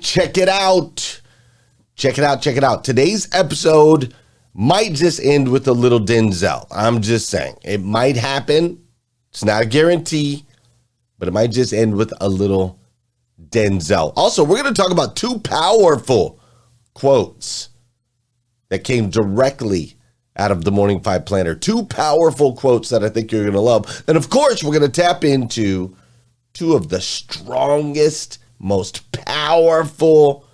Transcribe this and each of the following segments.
check it out. Check it out. Today's episode might just end with a little Denzel. I'm just saying. It might happen. It's not a guarantee, but it might just end with a little Denzel. Also, we're going to talk about two powerful quotes that came directly out of the Morning Five Planner. Two powerful quotes that I think you're going to love. And of course, we're going to tap into two of the strongest, most powerful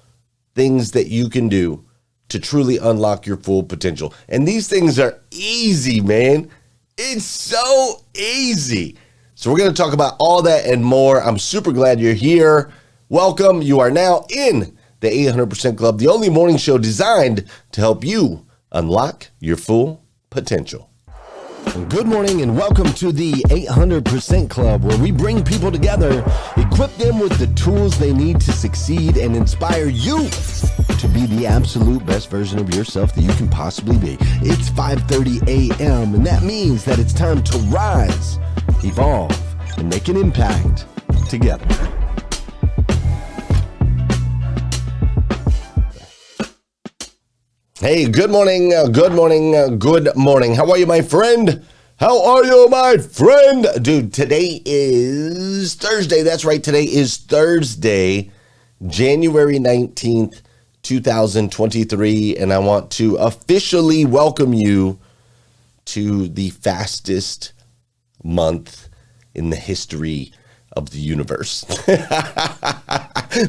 things that you can do to truly unlock your full potential. And these things are easy, man. It's so easy. So we're going to talk about all that and more. I'm super glad you're here. Welcome. You are now in the 800% Club, the only morning show designed to help you unlock your full potential. Good morning and welcome to the 800% Club, where we bring people together, equip them with the tools they need to succeed, and inspire you to be the absolute best version of yourself that you can possibly be. It's 5:30 a.m. and that means that it's time to rise, evolve, and make an impact together. Hey, good morning. How are you, my friend? Dude, today is Thursday. That's right. Today is Thursday, January 19th, 2023. And I want to officially welcome you to the fastest month in the history of the universe.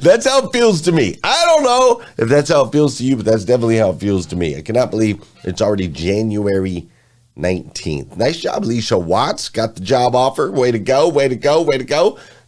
That's how it feels to me. I don't know if that's how it feels to you, but that's definitely how it feels to me. I cannot believe it's already January 19th. Nice job, Alicia Watts. Got the job offer. Way to go.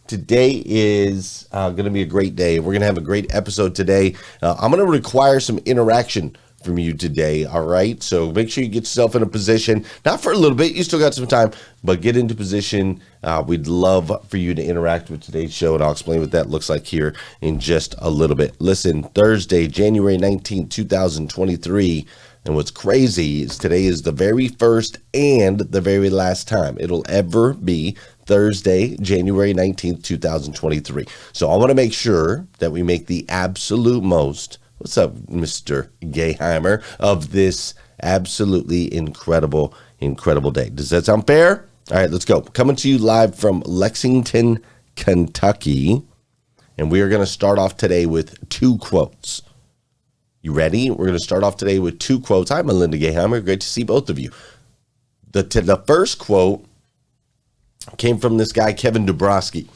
Today is going to be a great day. We're going to have a great episode today. I'm going to require some interaction from you today, all right? So make sure you get yourself in a position, not for a little bit, you still got some time, but get into position. We'd love for you to interact with today's show, and I'll explain what that looks like here in just a little bit. Listen, Thursday, January 19th, 2023, and what's crazy is today is the very first and the very last time it'll ever be Thursday, January 19th, 2023. So I want to make sure that we make the absolute most. What's up, Mr. Gayheimer, of this absolutely incredible day. Does that sound fair? All right, let's go. Coming to you live from Lexington, Kentucky, and we are going to start off today with two quotes. You ready? We're going to start off today with two quotes. Hi, Lundy Gayheimer. Great to see both of you. The first quote came from this guy, Kevin Dabrowski.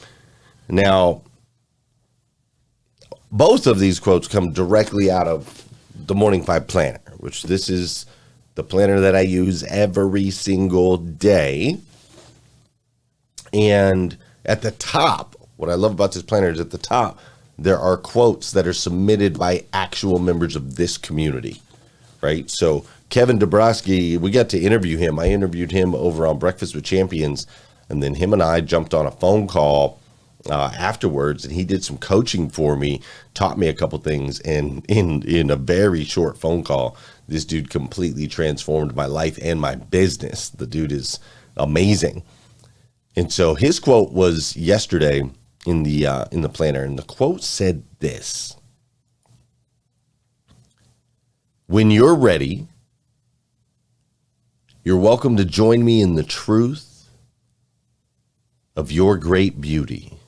Now, both of these quotes come directly out of the Morning Five Planner, which this is the planner that I use every single day. And at the top, what I love about this planner is at the top, there are quotes that are submitted by actual members of this community, right? So Kevin Dabrowski, we got to interview him. I interviewed him over on Breakfast with Champions, and then him and I jumped on a phone call afterwards, and he did some coaching for me, taught me a couple things, and in a very short phone call, this dude completely transformed my life and my business. The dude is amazing. And so his quote was yesterday in the planner, and the quote said this: "When you're ready, you're welcome to join me in the truth of your great beauty."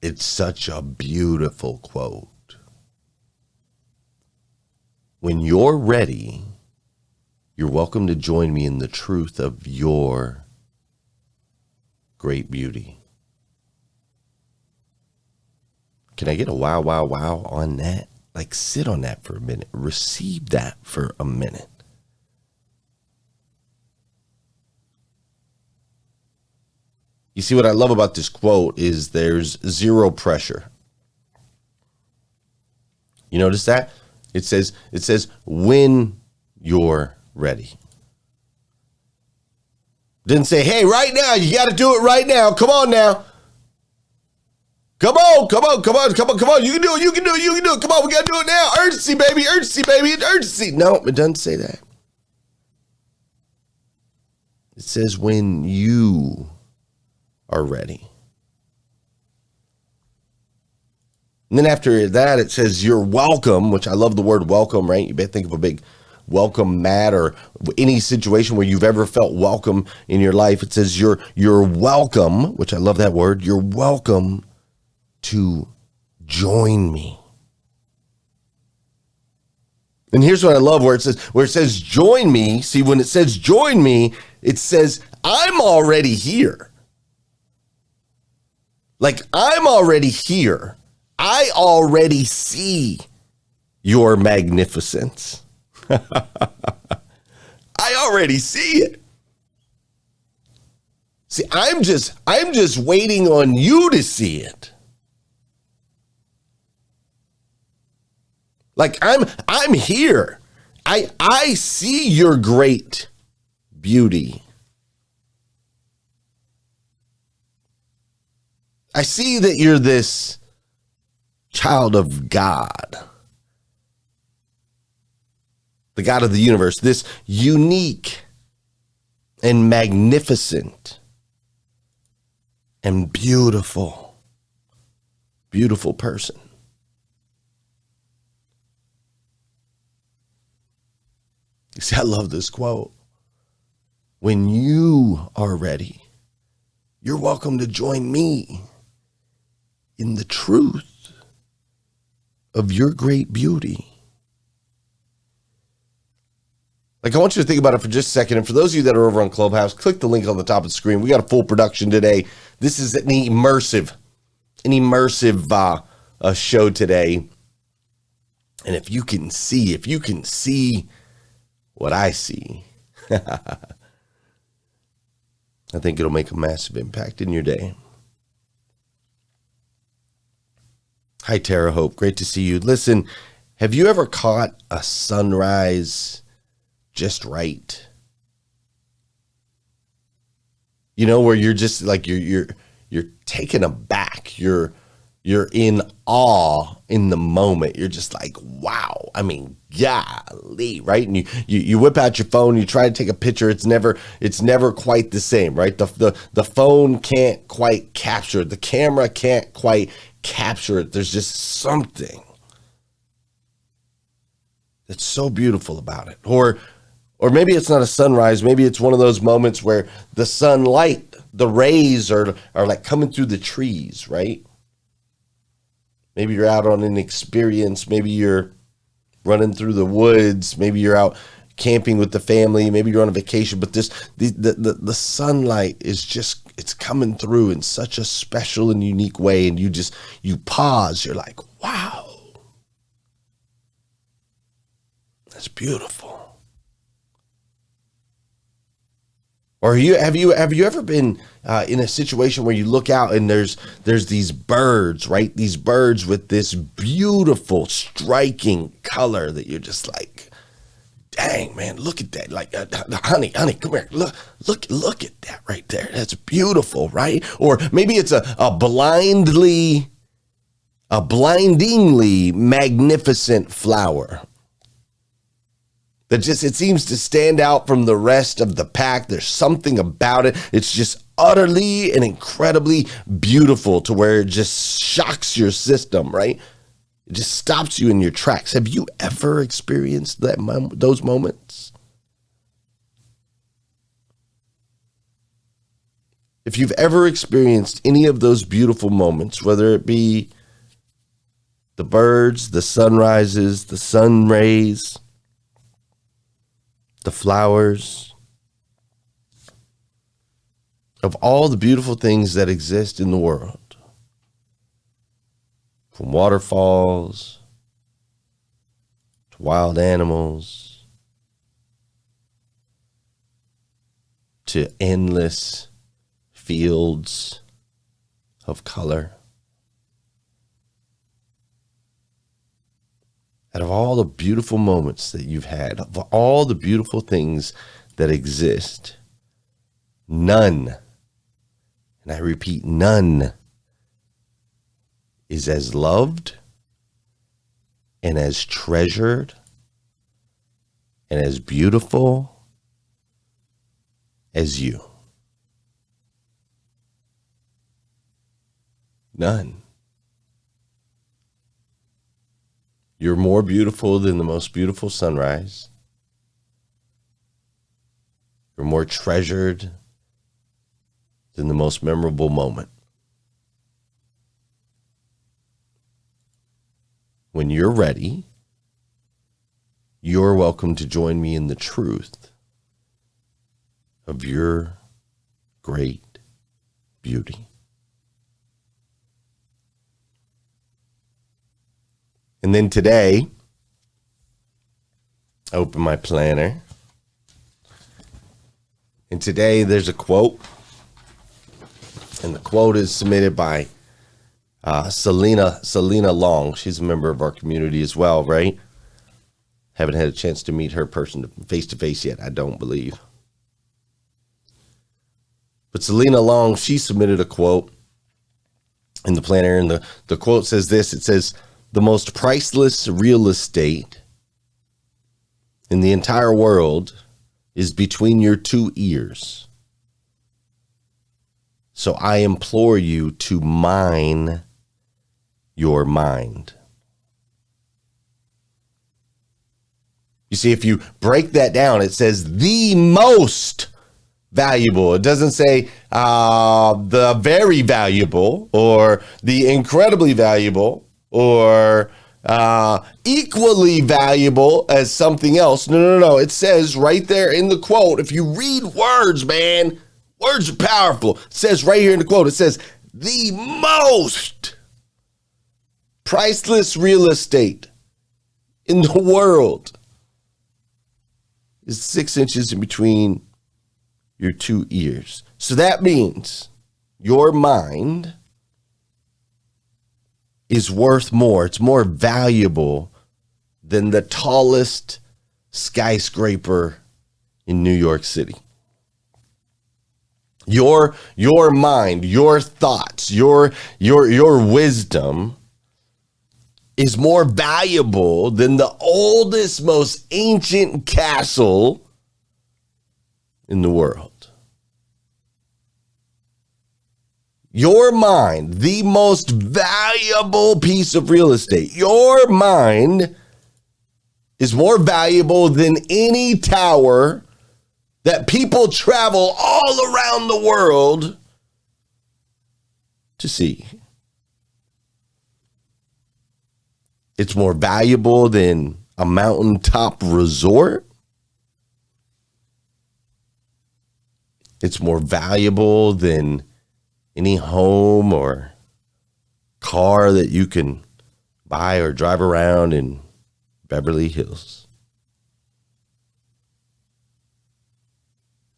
It's such a beautiful quote. When you're ready, you're welcome to join me in the truth of your great beauty. Can I get a wow, wow, wow on that? Like, sit on that for a minute. Receive that for a minute. You see, what I love about this quote is there's zero pressure. You notice that? It says, when you're ready. Didn't say, hey, right now, you got to do it right now. Come on now. Come on. You can do it. Come on, we got to do it now. Urgency, baby. Urgency. No, it doesn't say that. It says, when you are ready. And then after that, it says, you're welcome, which I love the word welcome, right? You better think of a big welcome mat or any situation where you've ever felt welcome in your life. It says, you're welcome, which I love that word. You're welcome to join me. And here's what I love where it says join me. See, when it says join me, it says I'm already here. Like I'm already here. I already see your magnificence. I already see it. See, I'm just waiting on you to see it. Like I'm here. I see your great beauty. I see that you're this child of God. The God of the universe, this unique and magnificent and beautiful, beautiful person. You see, I love this quote. When you are ready, you're welcome to join me in the truth of your great beauty. Like, I want you to think about it for just a second. And for those of you that are over on Clubhouse, click the link on the top of the screen. We got a full production today. This is an immersive show today. And if you can see what I see, I think it'll make a massive impact in your day. Hi, Tara Hope. Great to see you. Listen, have you ever caught a sunrise just right? You know, where you're just like you're taken aback. You're in awe in the moment. You're just like, wow. I mean, golly, right? And you whip out your phone, you try to take a picture. It's never quite the same, right? The phone can't quite capture it. The camera can't quite capture it. There's just something that's so beautiful about it. Or maybe it's not a sunrise. Maybe it's one of those moments where the sunlight, the rays are like coming through the trees, right? Maybe you're out on an experience. Maybe you're running through the woods. Maybe you're out camping with the family. Maybe you're on a vacation. But the sunlight is just, it's coming through in such a special and unique way. And you pause. You're like, wow, that's beautiful. Or have you ever been in a situation where you look out and there's these birds, right? These birds with this beautiful, striking color that you're just like, dang, man, look at that. Like, honey, come here. Look at that right there. That's beautiful, right? Or maybe it's a blindingly magnificent flower that just, it seems to stand out from the rest of the pack. There's something about it. It's just utterly and incredibly beautiful to where it just shocks your system, right? It just stops you in your tracks. Have you ever experienced those moments? If you've ever experienced any of those beautiful moments, whether it be the birds, the sunrises, the sun rays, the flowers, of all the beautiful things that exist in the world, from waterfalls to wild animals to endless fields of color. Out of all the beautiful moments that you've had, of all the beautiful things that exist, none, and I repeat, none is as loved and as treasured and as beautiful as you. None. You're more beautiful than the most beautiful sunrise. You're more treasured than the most memorable moment. When you're ready, you're welcome to join me in the truth of your great beauty. And then today, I open my planner. And today there's a quote. And the quote is submitted by Selena Long. She's a member of our community as well, right? Haven't had a chance to meet her face to face yet, I don't believe. But Selena Long, she submitted a quote in the planner. And the quote says this. It says, "The most priceless real estate in the entire world is between your two ears. So I implore you to mine your mind." You see, if you break that down, it says the most valuable. It doesn't say the very valuable or the incredibly valuable or equally valuable as something else. No. It says right there in the quote, if you read words, man, words are powerful. It says right here in the quote, it says the most priceless real estate in the world is 6 inches in between your two ears. So that means your mind is worth more. It's more valuable than the tallest skyscraper in New York City. Your mind, your thoughts, your wisdom is more valuable than the oldest, most ancient castle in the world. Your mind, the most valuable piece of real estate, your mind is more valuable than any tower that people travel all around the world to see. It's more valuable than a mountaintop resort. It's more valuable than any home or car that you can buy or drive around in Beverly Hills.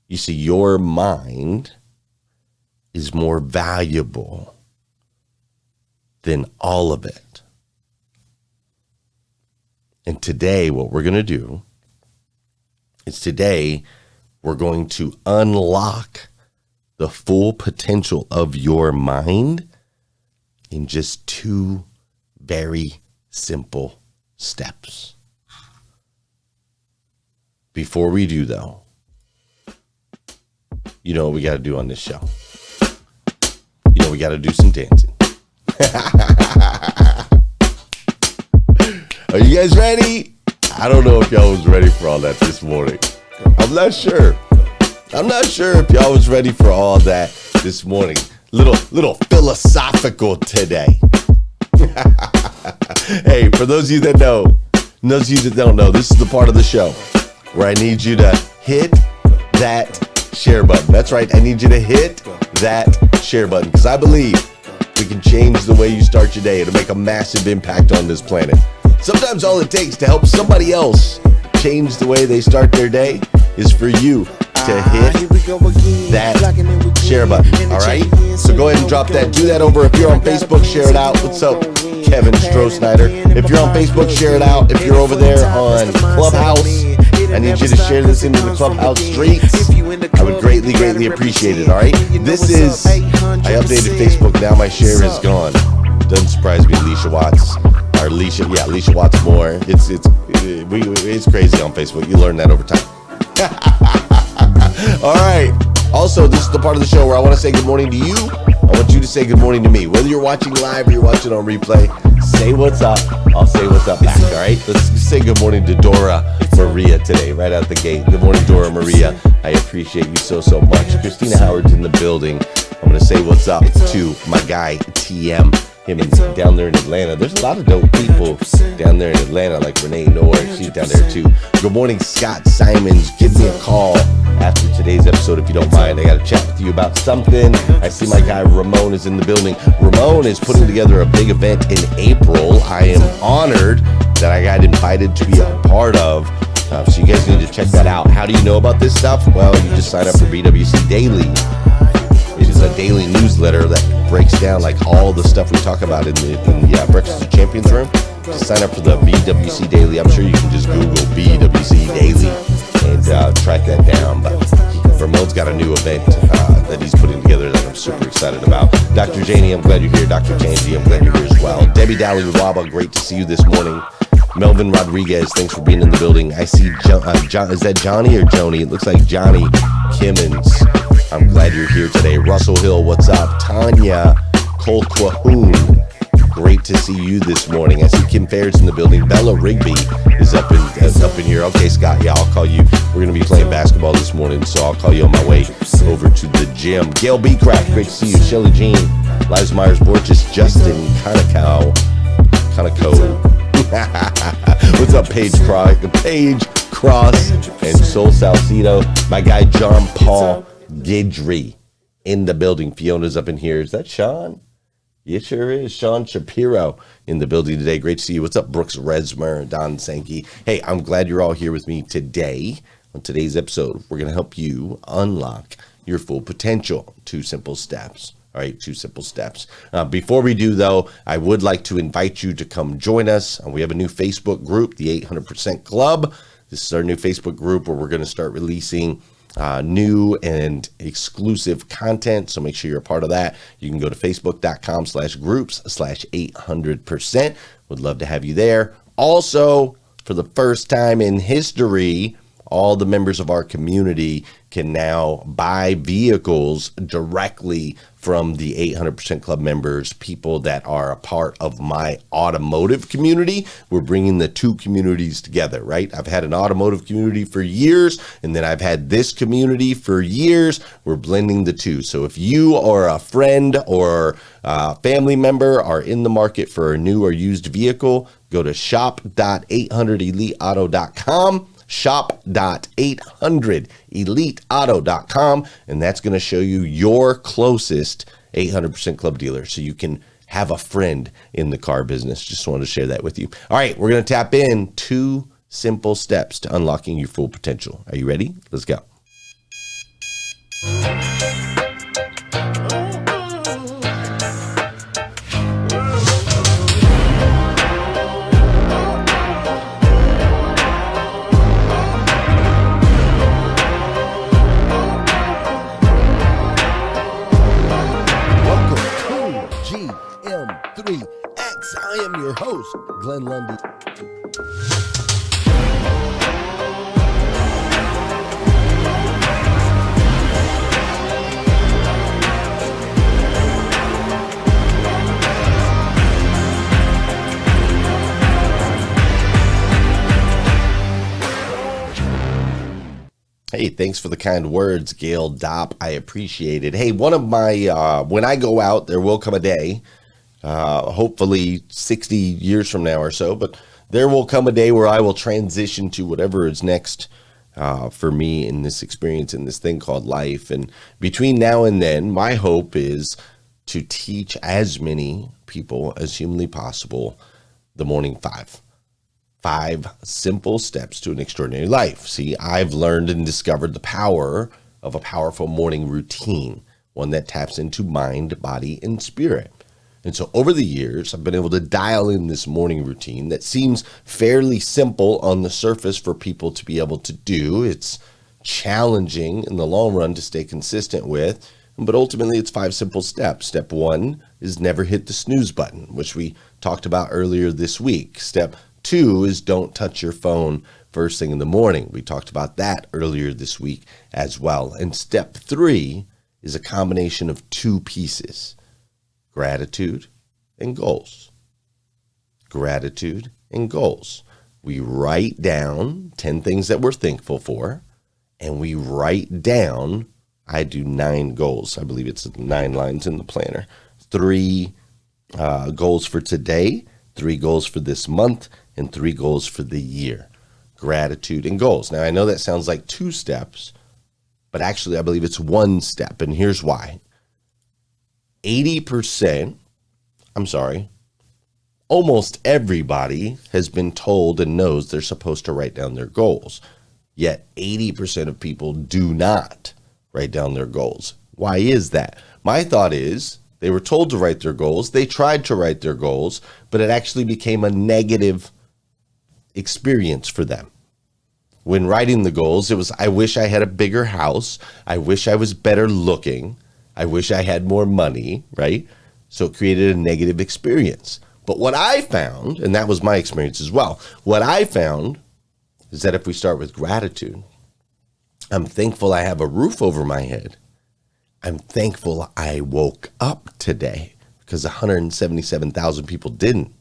You see, your mind is more valuable than all of it. And today, what we're going to do is we're going to unlock the full potential of your mind in just 2 very simple steps. Before we do, though, you know what we got to do on this show. You know, we got to do some dancing. Are you guys ready? I don't know if y'all was ready for all that this morning. I'm not sure if y'all was ready for all that this morning. Little philosophical today. Hey, for those of you that know, and those of you that don't know, this is the part of the show where I need you to hit that share button. That's right. I need you to hit that share button because I believe we can change the way you start your day. It'll make a massive impact on this planet. Sometimes all it takes to help somebody else change the way they start their day is for you to hit that share button. All right? So go ahead and drop that. Do that over. If you're on Facebook, share it out. What's up, Kevin Stroh-Snyder? If you're on Facebook, share it out. If you're over there on Clubhouse, I need you to share this into the Clubhouse streets. I would greatly appreciate it. All right? This is, I updated Facebook. Now my share is gone. Doesn't surprise me, Alicia Watts. Or Alicia Watts more. It's crazy on Facebook. You learn that over time. All right. Also, this is the part of the show where I want to say good morning to you. I want you to say good morning to me. Whether you're watching live or you're watching on replay, say what's up. I'll say what's up back, all right? Let's say good morning to Dora Maria today, right out the gate. Good morning, Dora Maria. I appreciate you so much. Christina Howard's in the building. I'm going to say what's up to my guy, TM. Him down there in Atlanta. There's a lot of dope people down there in Atlanta, like Renee Noor. She's down there too. Good morning, Scott Simons. Give me a call after today's episode if you don't mind. I got to chat with you about something. I see my guy Ramon is in the building. Ramon is putting together a big event in April. I am honored that I got invited to be a part of. So you guys need to check that out. How do you know about this stuff? Well, you just sign up for BWC Daily. It is a daily newsletter that breaks down like all the stuff we talk about in the Breakfast of Champions room. Just sign up for the BWC Daily. I'm sure you can just Google BWC Daily and track that down. But Ramon's got a new event that he's putting together that I'm super excited about. Dr. Janie, I'm glad you're here. Dr. Kanji, I'm glad you're here as well. Debbie Dalley-Waba, great to see you this morning. Melvin Rodriguez, thanks for being in the building. I see is that Johnny or Joni? It looks like Johnny Kimmons. I'm glad you're here today. Russell Hill, what's up? Tanya Colquhoun, great to see you this morning. I see Kim Fairs in the building. Bella Rigby is up in here. Okay, Scott, yeah, I'll call you. We're going to be playing basketball this morning, so I'll call you on my way over to the gym. Gail Beecraft, great to see you. Shelly Jean, Liz Myers Borges, Justin Conoco. What's up, Paige Cross, and Sol Salcido. My guy John Paul Gidry in the building. Fiona's up in here. Is that Sean? It sure is. Sean Shapiro in the building today. Great to see you. What's up, Brooks Resmer, Don Sankey? Hey, I'm glad you're all here with me today. On today's episode, we're going to help you unlock your full potential. 2 simple steps. All right, 2 simple steps. Before we do, though, I would like to invite you to come join us. We have a new Facebook group, the 800% Club. This is our new Facebook group where we're going to start releasing new and exclusive content. So make sure you're a part of that. You can go to facebook.com/groups/800%. Would love to have you there. Also, for the first time in history, all the members of our community can now buy vehicles directly from the 800% Club members, people that are a part of my automotive community. We're bringing the 2 communities together, right? I've had an automotive community for years, and then I've had this community for years. We're blending the 2. So if you or a friend or a family member are in the market for a new or used vehicle, go to shop.800eliteauto.com. shop.800eliteauto.com, and that's going to show you your closest 800% Club dealer so you can have a friend in the car business. Just wanted to share that with you. All right, we're going to tap in 2 simple steps to unlocking your full potential. Are you ready? Let's go. I am your host, Glenn Lundy. Hey, thanks for the kind words, Gail Dopp. I appreciate it. Hey, one of my, when I go out, there will come a day, hopefully 60 years from now or so, but there will come a day where I will transition to whatever is next for me in this experience, in this thing called life. And between now and then, my hope is to teach as many people as humanly possible the morning 5. 5 simple steps to an extraordinary life. See, I've learned and discovered the power of a powerful morning routine, one that taps into mind, body, and spirit. And so over the years, I've been able to dial in this morning routine that seems fairly simple on the surface for people to be able to do. It's challenging in the long run to stay consistent with, but ultimately it's 5 simple steps. Step 1 is never hit the snooze button, which we talked about earlier this week. Step 2 is don't touch your phone first thing in the morning. We talked about that earlier this week as well. And step 3 is a combination of 2 pieces: gratitude and goals. Gratitude and goals. We write down 10 things that we're thankful for, and we write down, I do 9 goals. I believe it's 9 lines in the planner. 3 goals for today, 3 goals for this month, and 3 goals for the year. Gratitude and goals. Now, I know that sounds like 2 steps, but actually I believe it's 1 step, and here's why. Almost everybody has been told and knows they're supposed to write down their goals. Yet 80% of people do not write down their goals. Why is that? My thought is they were told to write their goals. They tried to write their goals, but it actually became a negative experience for them. When writing the goals, it was, I wish I had a bigger house. I wish I was better looking. I wish I had more money, right? So it created a negative experience. But what I found, and that was my experience as well, what I found is that if we start with gratitude, I'm thankful I have a roof over my head. I'm thankful I woke up today because 177,000 people didn't.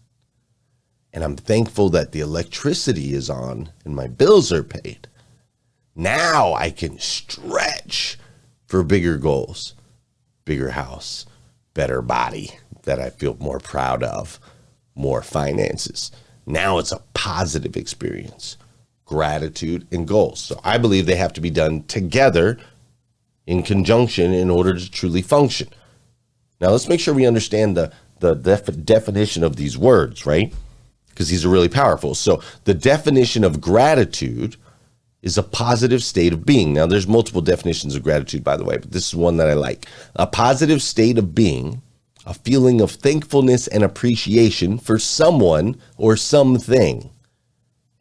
And I'm thankful that the electricity is on and my bills are paid. Now I can stretch for bigger goals, bigger house, better body that I feel more proud of, more finances. Now it's a positive experience, gratitude and goals. So I believe they have to be done together in conjunction in order to truly function. Now let's make sure we understand the definition of these words, right? Because these are really powerful. So the definition of gratitude is a positive state of being. Now there's multiple definitions of gratitude, by the way, but this is one that I like. A positive state of being, a feeling of thankfulness and appreciation for someone or something,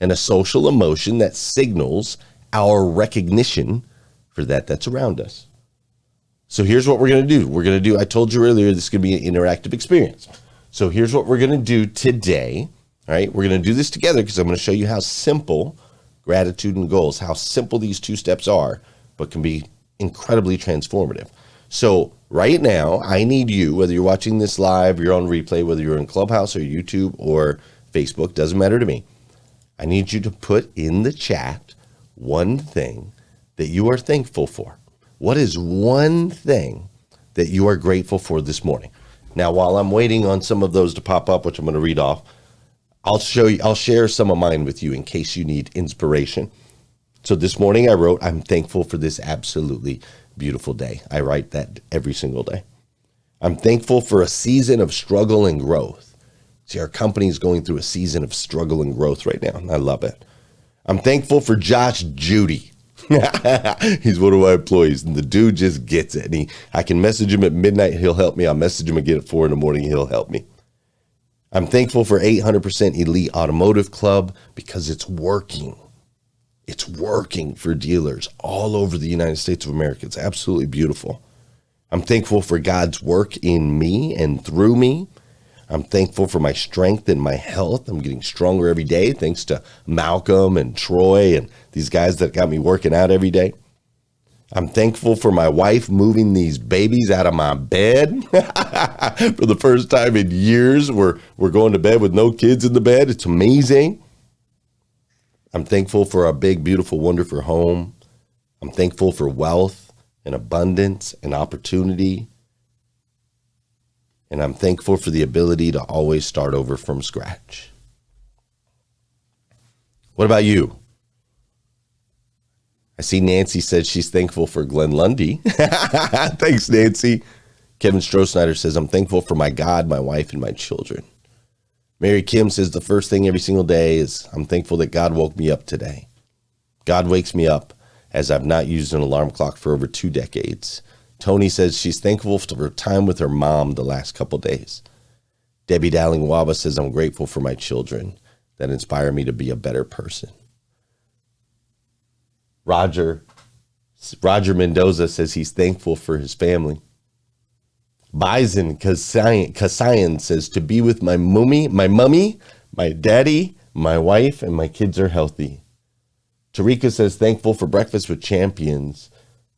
and a social emotion that signals our recognition for that's around us. So here's what we're going to do. I told you earlier, this is going to be an interactive experience. So here's what we're going to do today. All right, we're going to do this together because I'm going to show you how simple gratitude and goals, how simple these 2 steps are, but can be incredibly transformative. So right now, I need you, whether you're watching this live, you're on replay, whether you're in Clubhouse or YouTube or Facebook, doesn't matter to me. I need you to put in the chat one thing that you are thankful for. What is one thing that you are grateful for this morning? Now, while I'm waiting on some of those to pop up, which I'm going to read off, I'll share some of mine with you in case you need inspiration. So this morning I wrote, I'm thankful for this absolutely beautiful day. I write that every single day. I'm thankful for a season of struggle and growth. See, our company is going through a season of struggle and growth right now, and I love it. I'm thankful for Josh Judy. He's one of my employees, and the dude just gets it. And I can message him at midnight, he'll help me. I'll message him again at 4 a.m, he'll help me. I'm thankful for 800% Elite Automotive Club because it's working. It's working for dealers all over the United States of America. It's absolutely beautiful. I'm thankful for God's work in me and through me. I'm thankful for my strength and my health. I'm getting stronger every day thanks to Malcolm and Troy and these guys that got me working out every day. I'm thankful for my wife moving these babies out of my bed. For the first time in years, we're going to bed with no kids in the bed. It's amazing. I'm thankful for our big, beautiful, wonderful home. I'm thankful for wealth and abundance and opportunity. And I'm thankful for the ability to always start over from scratch. What about you? I see Nancy said she's thankful for Glenn Lundy. Thanks, Nancy. Kevin Strohsnyder says, I'm thankful for my God, my wife, and my children. Mary Kim says the first thing every single day is I'm thankful that God woke me up today. God wakes me up as I've not used an alarm clock for over 2 decades. Tony says she's thankful for her time with her mom the last couple days. Debbie Dowling-Waba says I'm grateful for my children that inspire me to be a better person. Roger Mendoza says he's thankful for his family. Bison Kasayan says to be with my mummy, my daddy, my wife, and my kids are healthy. Tarika says, thankful for breakfast with champions.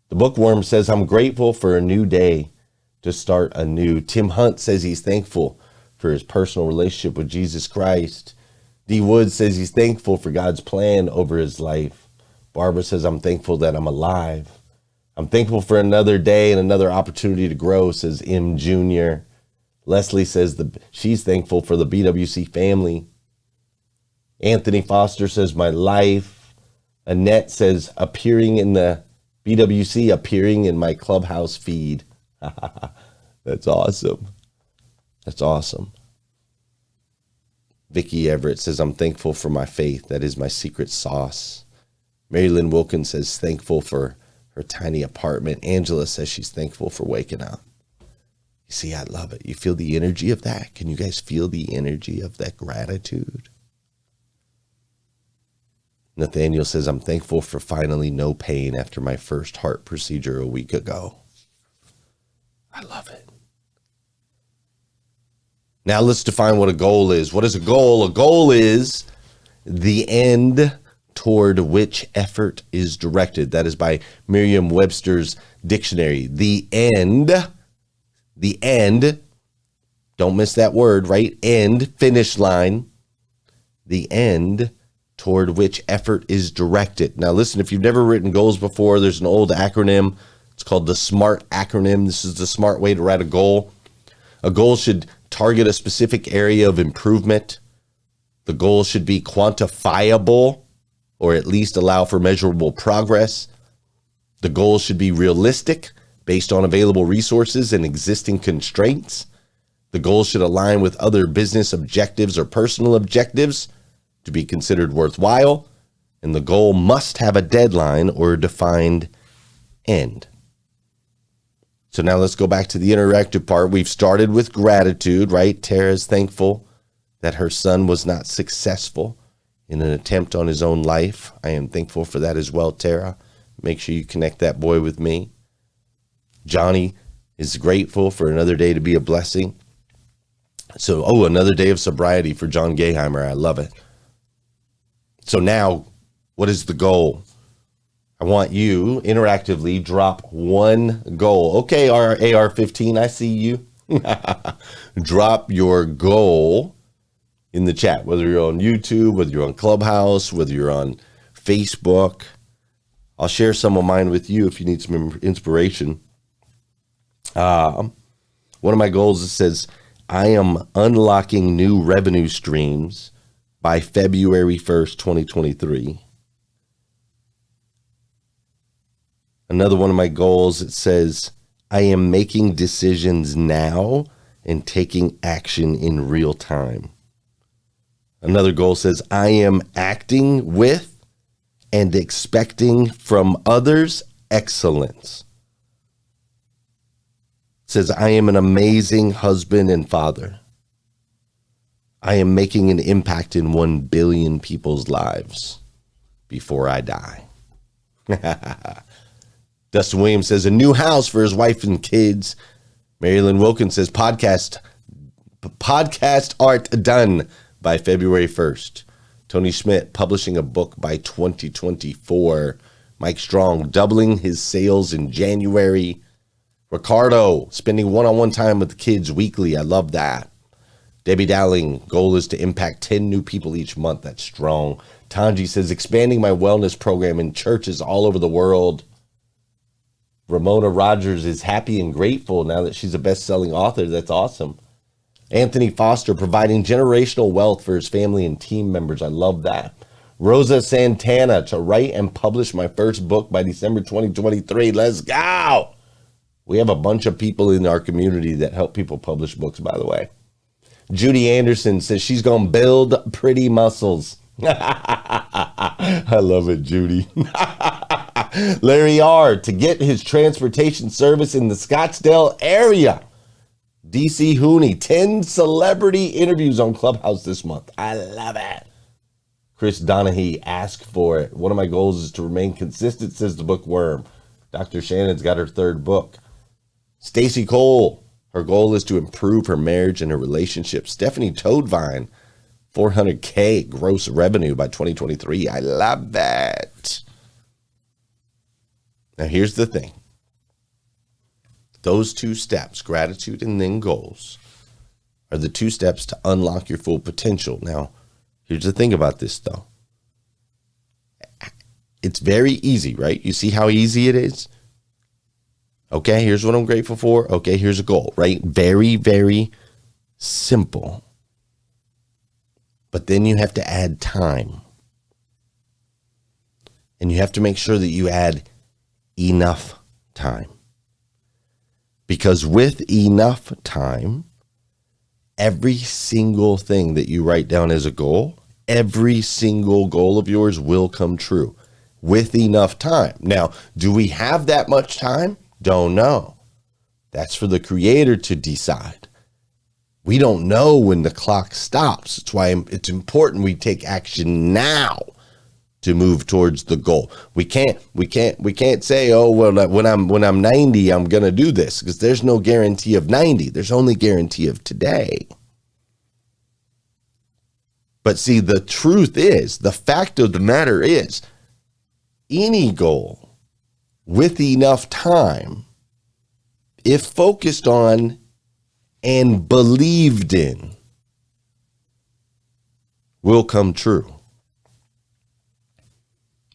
The bookworm says, I'm grateful for a new day to start anew. Tim Hunt says he's thankful for his personal relationship with Jesus Christ. D. Wood says he's thankful for God's plan over his life. Barbara says, I'm thankful that I'm alive. I'm thankful for another day and another opportunity to grow, says M. Jr. Leslie says she's thankful for the BWC family. Anthony Foster says, my life. Annette says, appearing in the BWC, appearing in my Clubhouse feed. That's awesome. That's awesome. Vicky Everett says, I'm thankful for my faith. That is my secret sauce. Mary Lynn Wilkins says, thankful for her tiny apartment. Angela says she's thankful for waking up. You see, I love it. You feel the energy of that? Can you guys feel the energy of that gratitude? Nathaniel says, I'm thankful for finally no pain after my first heart procedure a week ago. I love it. Now let's define what a goal is. What is a goal? A goal is the end toward which effort is directed. That is by Merriam-Webster's dictionary. The end, don't miss that word, right? End, finish line. The end toward which effort is directed. Now listen, if you've never written goals before, there's an old acronym. It's called the SMART acronym. This is the smart way to write a goal. A goal should target a specific area of improvement. The goal should be quantifiable, or at least allow for measurable progress. The goal should be realistic, based on available resources and existing constraints. The goal should align with other business objectives or personal objectives to be considered worthwhile, and the goal must have a deadline or a defined end. So now let's go back to the interactive part. We've started with gratitude, right? Tara's thankful that her son was not successful in an attempt on his own life. I am thankful for that as well, Tara. Make sure you connect that boy with me. Johnny is grateful for another day to be a blessing. So, another day of sobriety for John Gayheimer. I love it. So now, what is the goal? I want you interactively drop one goal. Okay, AR-15, I see you. Drop your goal in the chat, whether you're on YouTube, whether you're on Clubhouse, whether you're on Facebook. I'll share some of mine with you if you need some inspiration. One of my goals, it says, I am unlocking new revenue streams by February 1st, 2023. Another one of my goals, it says, I am making decisions now and taking action in real time. Another goal says, I am acting with and expecting from others excellence. It says, I am an amazing husband and father. I am making an impact in 1 billion people's lives before I die. Dustin Williams says, a new house for his wife and kids. Marilyn Wilkins says, podcast art done by February 1st. Tony Schmidt publishing a book by 2024. Mike Strong doubling his sales in January. Ricardo spending one-on-one time with the kids weekly. I love that. Debbie Dowling, goal is to impact 10 new people each month. That's strong. Tanji says, expanding my wellness program in churches all over the world. Ramona Rogers is happy and grateful now that she's a best-selling author. That's awesome. Anthony Foster providing generational wealth for his family and team members. I love that. Rosa Santana to write and publish my first book by December 2023. Let's go. We have a bunch of people in our community that help people publish books, by the way. Judy Anderson says she's going to build pretty muscles. I love it, Judy. Larry R. to get his transportation service in the Scottsdale area. DC Hooney, 10 celebrity interviews on Clubhouse this month. I love it. Chris Donahue, ask for it. One of my goals is to remain consistent, says the bookworm. Dr. Shannon's got her third book. Stacy Cole, her goal is to improve her marriage and her relationship. Stephanie Toadvine, 400K gross revenue by 2023. I love that. Now, here's the thing. Those two steps, gratitude and then goals, are the two steps to unlock your full potential. Now, here's the thing about this, though. It's very easy, right? You see how easy it is? Okay, here's what I'm grateful for. Okay, here's a goal, right? Very, very simple. But then you have to add time. And you have to make sure that you add enough time. Because with enough time, every single thing that you write down as a goal, every single goal of yours will come true with enough time. Now, do we have that much time? Don't know. That's for the creator to decide. We don't know when the clock stops. That's why it's important we take action now to move towards the goal. We can't say, oh, well, when I'm 90, I'm going to do this, because there's no guarantee of 90. There's only guarantee of today. But see, the truth is, the fact of the matter is, any goal with enough time, if focused on and believed in, will come true.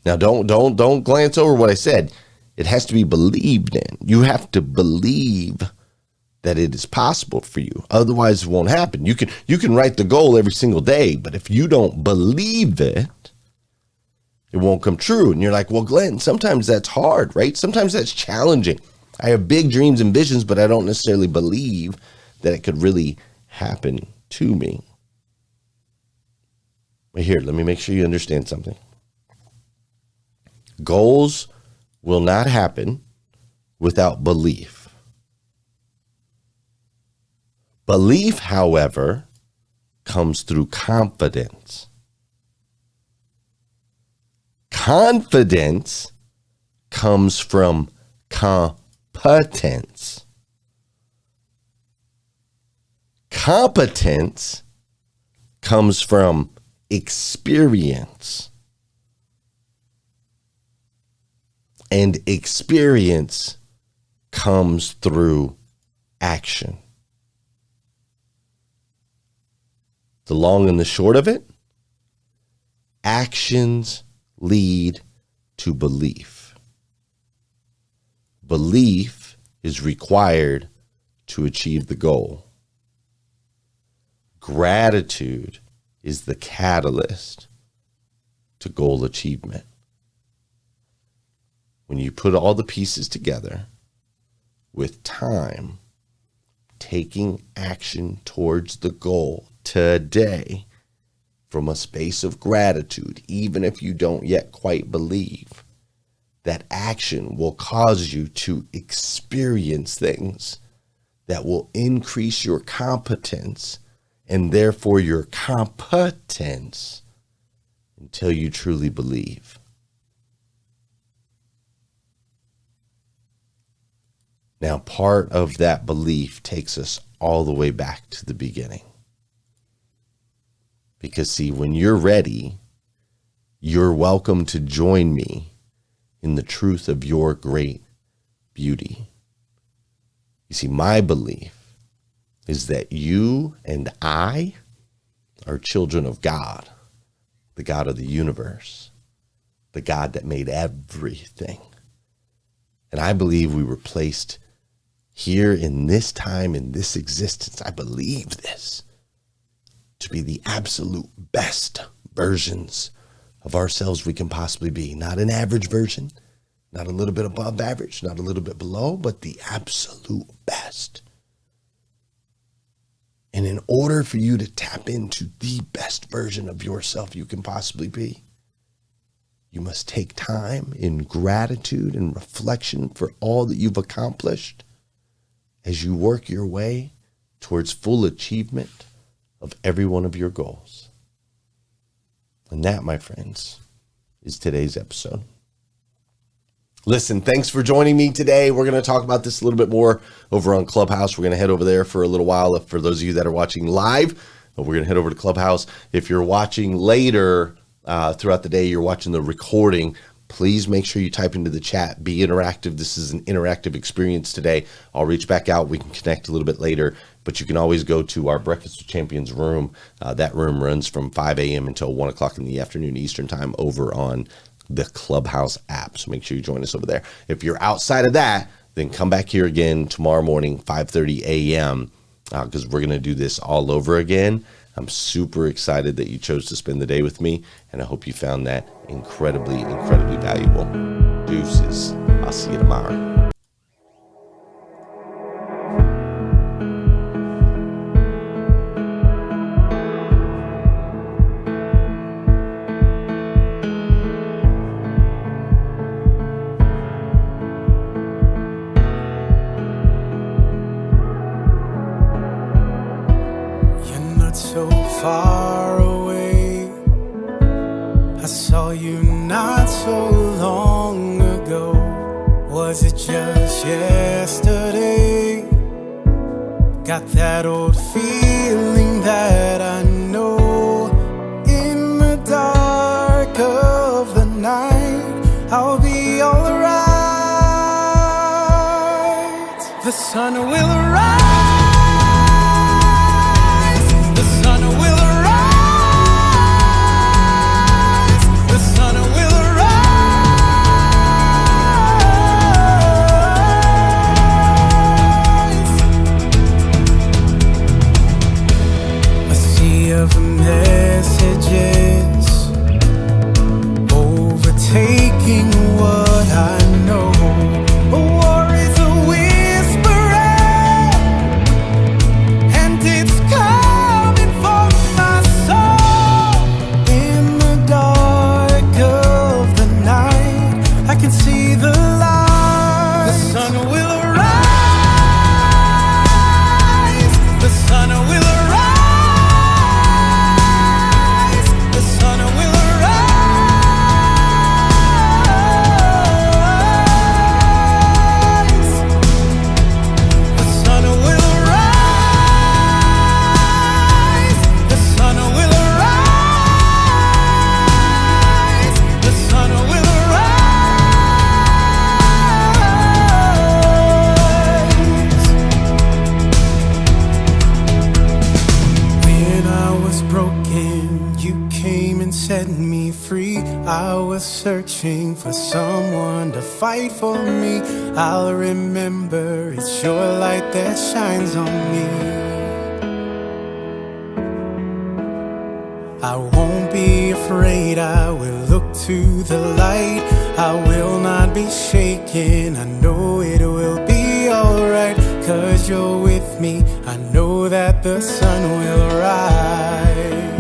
Now, don't glance over what I said. It has to be believed in. You have to believe that it is possible for you. Otherwise, it won't happen. You can write the goal every single day, but if you don't believe it, it won't come true. And you're like, well, Glenn, sometimes that's hard, right? Sometimes that's challenging. I have big dreams and visions, but I don't necessarily believe that it could really happen to me. But here, let me make sure you understand something. Goals will not happen without belief. Belief, however, comes through confidence. Confidence comes from competence. Competence comes from experience. And experience comes through action. The long and the short of it, actions lead to belief. Belief is required to achieve the goal. Gratitude is the catalyst to goal achievement. When you put all the pieces together with time, taking action towards the goal today from a space of gratitude, even if you don't yet quite believe, that action will cause you to experience things that will increase your competence and therefore your competence until you truly believe. Now, part of that belief takes us all the way back to the beginning. Because, see, when you're ready, you're welcome to join me in the truth of your great beauty. You see, my belief is that you and I are children of God, the God of the universe, the God that made everything. And I believe we were placed here in this time, in this existence. I believe this to be the absolute best versions of ourselves we can possibly be. Not an average version, not a little bit above average, not a little bit below, but the absolute best. And in order for you to tap into the best version of yourself you can possibly be, you must take time in gratitude and reflection for all that you've accomplished as you work your way towards full achievement of every one of your goals. And that, my friends, is today's episode. Listen, thanks for joining me today. We're going to talk about this a little bit more over on Clubhouse. We're going to head over there for a little while. For those of you that are watching live, We're going to head over to Clubhouse. If you're watching later throughout the day, you're watching the recording, please make sure you type into the chat. Be interactive. This is an interactive experience today. I'll reach back out. We can connect a little bit later, but you can always go to our Breakfast with Champions room. That room runs from 5 a.m. until 1 o'clock in the afternoon Eastern time over on the Clubhouse app. So make sure you join us over there. If you're outside of that, then come back here again tomorrow morning, 5:30 a.m., because we're going to do this all over again. I'm super excited that you chose to spend the day with me, and I hope you found that incredibly, incredibly valuable. Deuces. I'll see you tomorrow. So far away, I saw you not so long ago. Was it just yesterday? Got that old feeling that I know. In the dark of the night, I'll be alright. The sun will arise. Of messages overtaking what I know. A war is a whisper, and it's coming for my soul. In the dark of the night, I can see the light. The sun will arise. The sun will arise. Set me free. I was searching for someone to fight for me. I'll remember it's your light that shines on me. I won't be afraid. I will look to the light. I will not be shaken. I know it will be alright, 'cause you're with me. I know that the sun will rise.